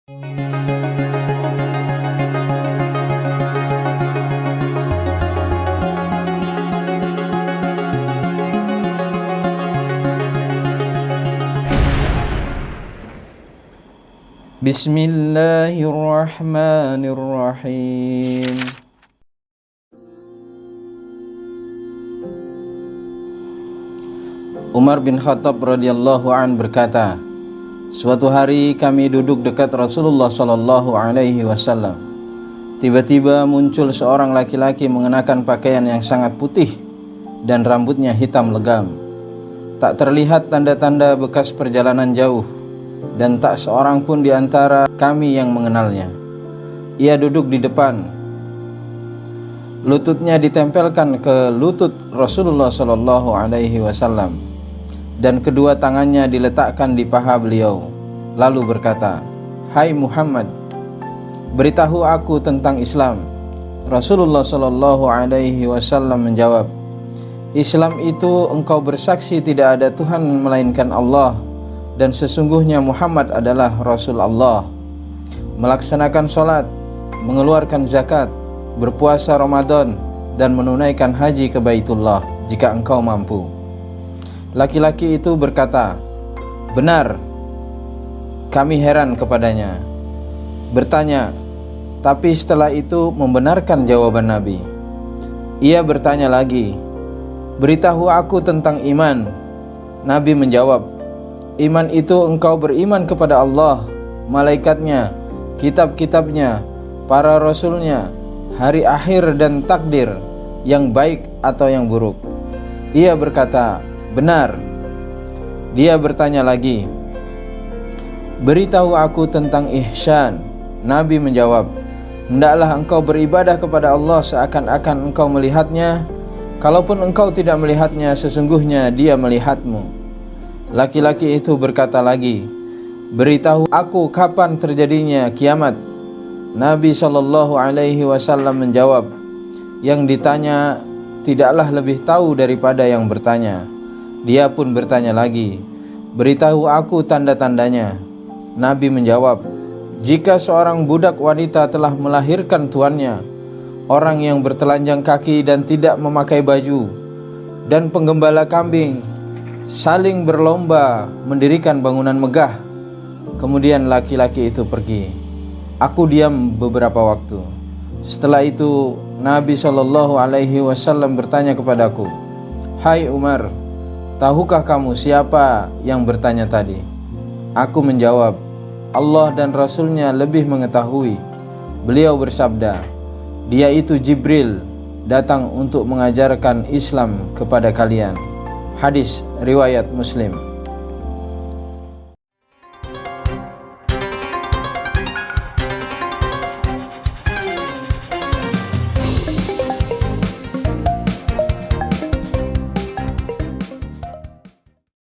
Bismillahirrahmanirrahim. Umar bin Khattab radhiyallahu an berkata, suatu hari kami duduk dekat Rasulullah sallallahu alaihi wasallam. Tiba-tiba muncul seorang laki-laki mengenakan pakaian yang sangat putih dan rambutnya hitam legam. Tak terlihat tanda-tanda bekas perjalanan jauh dan tak seorang pun di antara kami yang mengenalnya. Ia duduk di depan. Lututnya ditempelkan ke lutut Rasulullah sallallahu alaihi wasallam dan kedua tangannya diletakkan di paha beliau, lalu berkata, "Hai Muhammad, beritahu aku tentang Islam." Rasulullah sallallahu alaihi wasallam menjawab, "Islam itu engkau bersaksi tidak ada Tuhan melainkan Allah dan sesungguhnya Muhammad adalah Rasul Allah, melaksanakan sholat, mengeluarkan zakat, berpuasa Ramadan, dan menunaikan haji ke Baitullah jika engkau mampu." Laki-laki itu berkata, "Benar." Kami heran kepadanya, bertanya, tapi setelah itu membenarkan jawaban Nabi. Ia bertanya lagi, "Beritahu aku tentang iman." Nabi menjawab, "Iman itu engkau beriman kepada Allah, malaikatnya, kitab-kitabnya, para rasulnya, hari akhir dan takdir, yang baik atau yang buruk." Ia berkata, "Benar." Dia bertanya lagi, "Beritahu aku tentang ihsan." Nabi menjawab, "Hendaklah engkau beribadah kepada Allah seakan-akan engkau melihatnya. Kalaupun engkau tidak melihatnya, sesungguhnya Dia melihatmu." Laki-laki itu berkata lagi, "Beritahu aku kapan terjadinya kiamat." Nabi sallallahu alaihi wasallam menjawab, "Yang ditanya tidaklah lebih tahu daripada yang bertanya." Dia pun bertanya lagi, "Beritahu aku tanda-tandanya." Nabi menjawab, "Jika seorang budak wanita telah melahirkan tuannya, orang yang bertelanjang kaki dan tidak memakai baju, dan penggembala kambing saling berlomba mendirikan bangunan megah." Kemudian laki-laki itu pergi. Aku diam beberapa waktu. Setelah itu Nabi sallallahu alaihi wasallam bertanya kepadaku, "Hai Umar, tahukah kamu siapa yang bertanya tadi?" Aku menjawab, "Allah dan Rasulnya lebih mengetahui." Beliau bersabda, "Dia itu Jibril, datang untuk mengajarkan Islam kepada kalian." Hadis riwayat Muslim.